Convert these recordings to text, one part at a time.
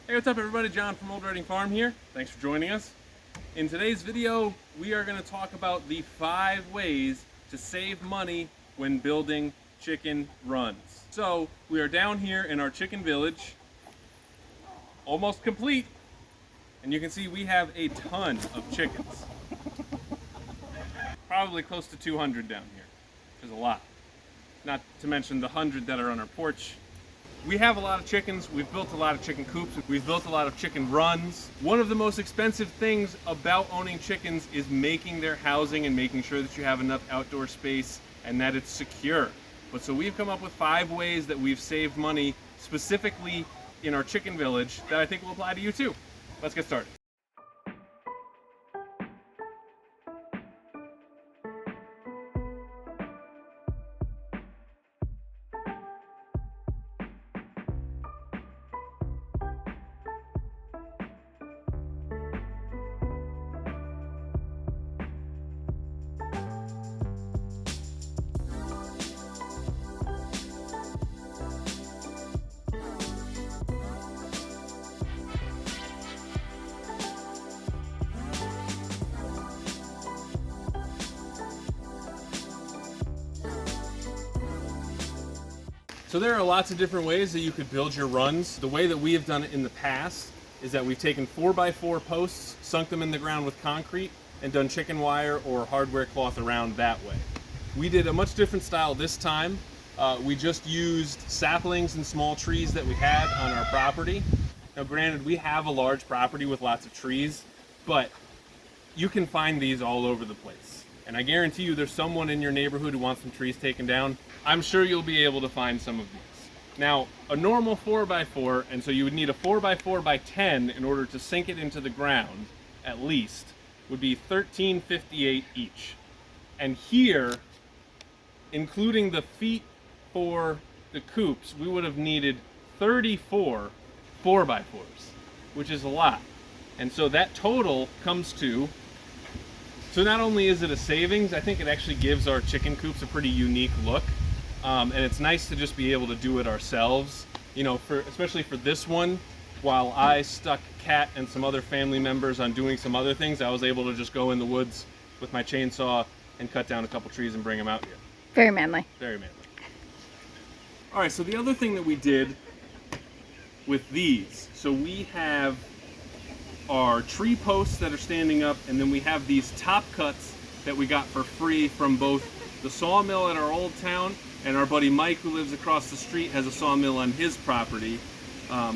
Hey, what's up everybody? John from Old Reading Farm here. Thanks for joining us. In today's video, we are going to talk about the 5 ways to save money when building chicken runs. So, we are down here in our chicken village, almost complete, and you can see we have a ton of chickens. Probably close to 200 down here, which is a lot. Not to mention the 100 that are on our porch. We have a lot of chickens, we've built a lot of chicken coops, we've built a lot of chicken runs. One of the most expensive things about owning chickens is making their housing and making sure that you have enough outdoor space and that it's secure. But so we've come up with 5 ways that we've saved money specifically in our chicken village that I think will apply to you too. Let's get started. So there are lots of different ways that you could build your runs. The way that we have done it in the past is that we've taken 4x4 posts, sunk them in the ground with concrete, and done chicken wire or hardware cloth around that way. We did a much different style this time. We just used saplings and small trees that we had on our property. Now granted, we have a large property with lots of trees, but you can find these all over the place. And I guarantee you there's someone in your neighborhood who wants some trees taken down. I'm sure you'll be able to find some of these. Now, a normal 4x4, and so you would need a 4x4 by 10 in order to sink it into the ground, at least, would be $13.58 each. And here, including the feet for the coops, we would have needed 34 4x4s, which is a lot. And so that total comes to, so not only is it a savings, I think it actually gives our chicken coops a pretty unique look. And it's nice to just be able to do it ourselves. You know, especially for this one, while I stuck Kat and some other family members on doing some other things, I was able to just go in the woods with my chainsaw and cut down a couple trees and bring them out here. Very manly. Very manly. All right, so the other thing that we did with these, so we have our tree posts that are standing up, and then we have these top cuts that we got for free from both the sawmill at our old town, and our buddy Mike, who lives across the street, has a sawmill on his property,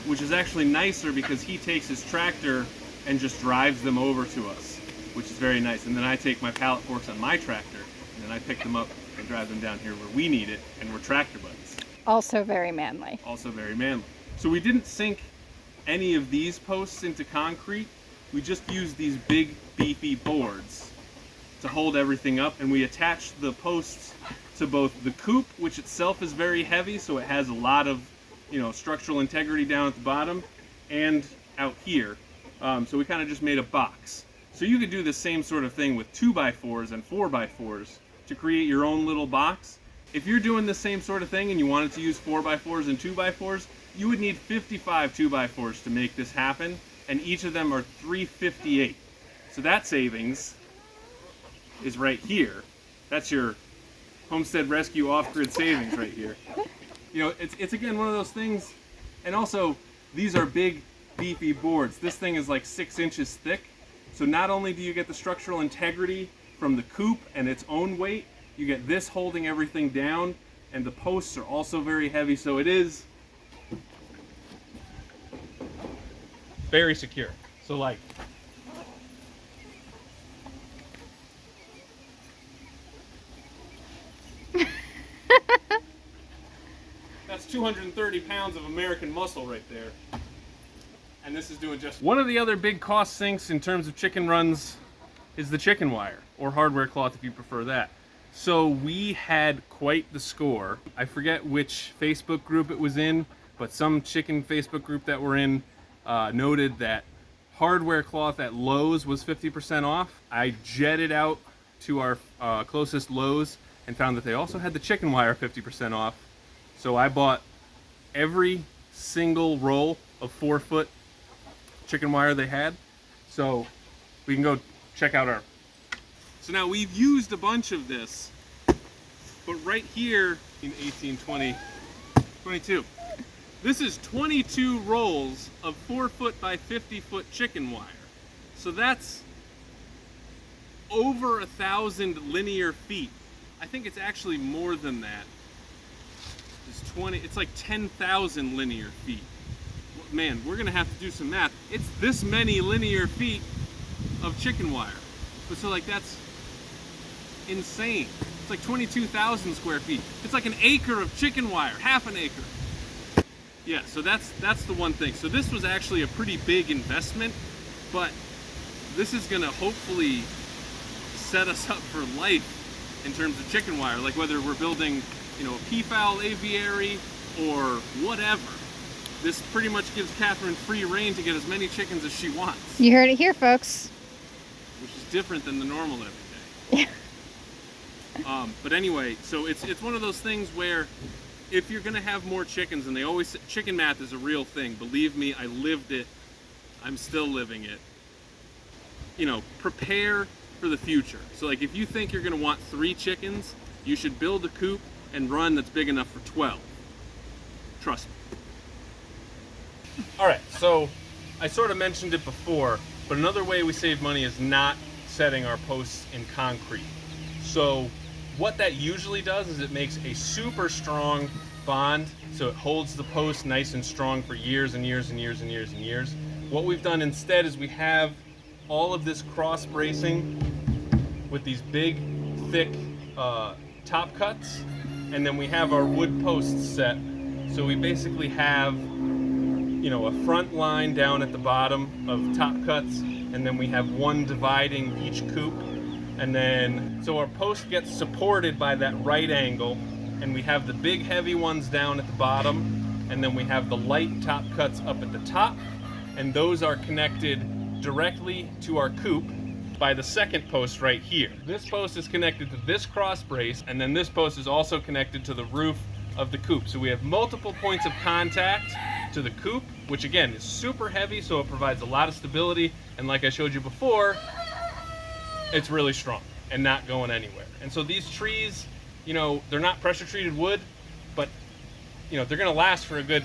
which is actually nicer because he takes his tractor and just drives them over to us, which is very nice. And then I take my pallet forks on my tractor, and then I pick them up and drive them down here where we need it, and we're tractor buddies. Also very manly. Also very manly. So we didn't sink any of these posts into concrete. We just used these big beefy boards to hold everything up, and we attached the posts to both the coop, which itself is very heavy, so it has a lot of, you know, structural integrity down at the bottom, and out here. So we kind of just made a box. So you could do the same sort of thing with 2x4s and 4x4s to create your own little box. If you're doing the same sort of thing and you wanted to use 4x4s and 2x4s, you would need 55 2x4s to make this happen, and each of them are $3.58. So that savings is right here. That's your Homestead Rescue off-grid savings right here. You know, it's again one of those things, and also these are big beefy boards. This thing is like 6 inches thick, so not only do you get the structural integrity from the coop and its own weight, you get this holding everything down, and the posts are also very heavy, so it is very secure. So like, that's 230 pounds of American muscle right there. And this is doing just. One of the other big cost sinks in terms of chicken runs is the chicken wire, or hardware cloth if you prefer that. So we had quite the score. I forget which Facebook group it was in, but some chicken Facebook group that we're in noted that hardware cloth at Lowe's was 50% off. I jetted out to our closest Lowe's and found that they also had the chicken wire 50% off. So I bought every single roll of 4-foot chicken wire they had. So we can go check out our. So now we've used a bunch of this, but right here in 18, 20, 22, this is 22 rolls of 4-foot by 50-foot chicken wire. So that's over 1,000 linear feet. I think it's actually more than that. It's like 10,000 linear feet. Man, we're gonna have to do some math. It's this many linear feet of chicken wire. But so like that's insane. It's like 22,000 square feet. It's like an acre of chicken wire, half an acre. Yeah, so that's the one thing. So this was actually a pretty big investment, but this is gonna hopefully set us up for life in terms of chicken wire, like whether we're building, you know, a peafowl aviary or whatever. This pretty much gives Catherine free reign to get as many chickens as she wants. You heard it here, folks. Which is different than the normal every day. But anyway, so it's one of those things where if you're gonna have more chickens, and they always say, chicken math is a real thing. Believe me, I lived it. I'm still living it. You know, prepare for the future. So like if you think you're gonna want 3 chickens, you should build a coop and run that's big enough for 12. Trust me. All right, so I sort of mentioned it before, but another way we save money is not setting our posts in concrete. So what that usually does is it makes a super strong bond, so it holds the post nice and strong for years and years and years and years and years. What we've done instead is we have all of this cross bracing with these big, thick top cuts, and then we have our wood posts set. So we basically have, you know, a front line down at the bottom of top cuts, and then we have one dividing each coop. And then, so our post gets supported by that right angle, and we have the big heavy ones down at the bottom, and then we have the light top cuts up at the top, and those are connected directly to our coop by the second post right here. This post is connected to this cross brace, and then this post is also connected to the roof of the coop. So we have multiple points of contact to the coop, which again is super heavy, so it provides a lot of stability, and like I showed you before, it's really strong and not going anywhere. And so these trees, you know, they're not pressure treated wood, but you know, they're gonna last for a good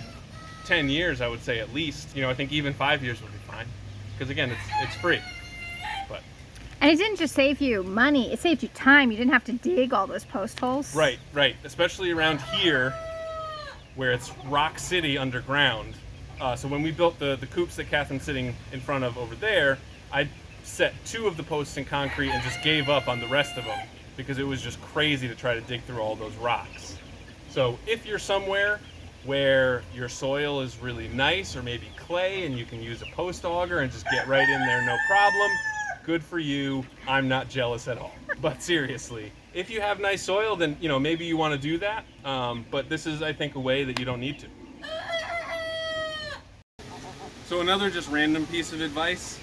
10 years, I would say at least. You know, I think even 5 years will be fine, because again, it's free. But And it didn't just save you money, it saved you time. You didn't have to dig all those post holes. right, especially around here where it's rock city underground. So when we built the coops that Catherine's sitting in front of over there, I set 2 of the posts in concrete and just gave up on the rest of them because it was just crazy to try to dig through all those rocks. So if you're somewhere where your soil is really nice, or maybe clay, and you can use a post auger and just get right in there, no problem, good for you. I'm not jealous at all. But seriously, if you have nice soil, then you know, maybe you want to do that. But this is, I think, a way that you don't need to. So another just random piece of advice: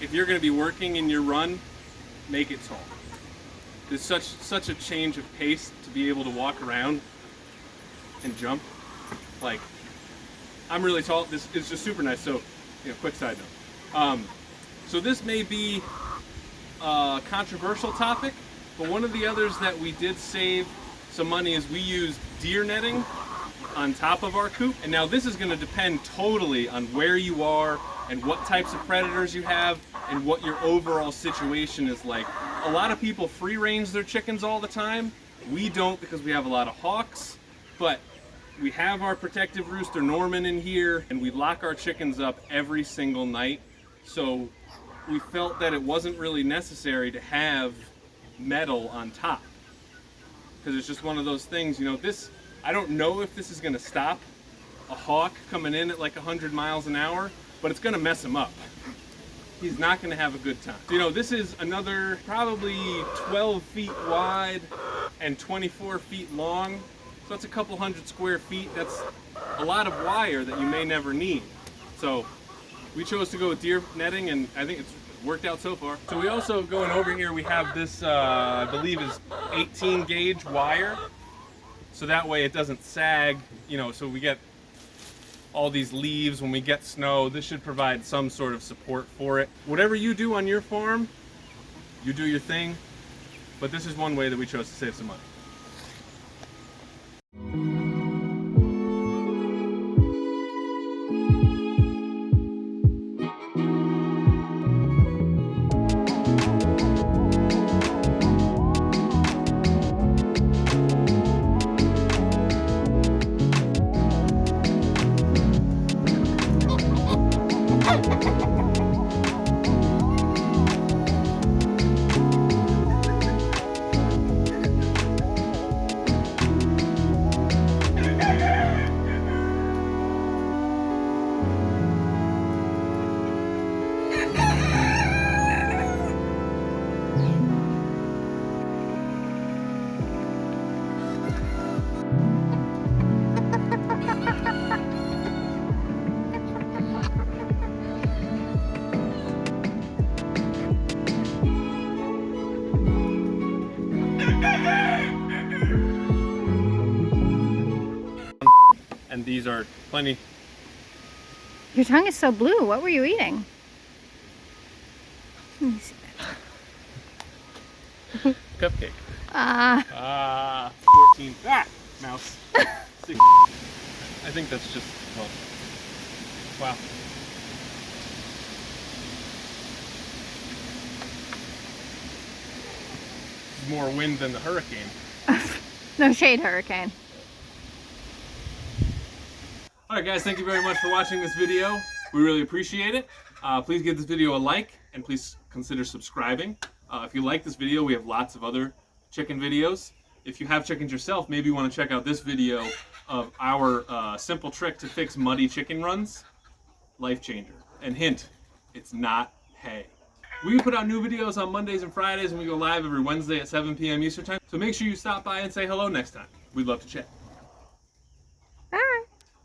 if you're going to be working in your run, make it tall. There's such a change of pace to be able to walk around and jump. Like, I'm really tall. This is just super nice. So, you know, quick side note. So this may be a controversial topic, but one of the others that we did save some money is we used deer netting on top of our coop. And now this is going to depend totally on where you are and what types of predators you have and what your overall situation is like. A lot of people free range their chickens all the time. We don't, because we have a lot of hawks, but we have our protective rooster Norman in here, and we lock our chickens up every single night. So we felt that it wasn't really necessary to have metal on top, because it's just one of those things, you know, this, I don't know if this is going to stop a hawk coming in at like 100 miles an hour, but it's going to mess him up. He's not going to have a good time. So, you know, this is another probably 12 feet wide and 24 feet long. So that's a couple hundred square feet. That's a lot of wire that you may never need. So we chose to go with deer netting, and I think it's worked out so far. So we also, going over here, we have this, I believe is 18 gauge wire. So that way it doesn't sag, you know, so we get all these leaves when we get snow. This should provide some sort of support for it. Whatever you do on your farm, you do your thing, but this is one way that we chose to save some money. And these are plenty. Your tongue is so blue. What were you eating? Let me see that. Cupcake. 14. Mouse. 6. I think that's just, well, wow. This is more wind than the hurricane. No shade, hurricane. Alright guys, thank you very much for watching this video. We really appreciate it. Please give this video a like and please consider subscribing. If you like this video, we have lots of other chicken videos. If you have chickens yourself, maybe you want to check out this video of our simple trick to fix muddy chicken runs. Life changer. And hint, it's not hay. We put out new videos on Mondays and Fridays and we go live every Wednesday at 7 p.m. Eastern Time. So make sure you stop by and say hello next time. We'd love to chat.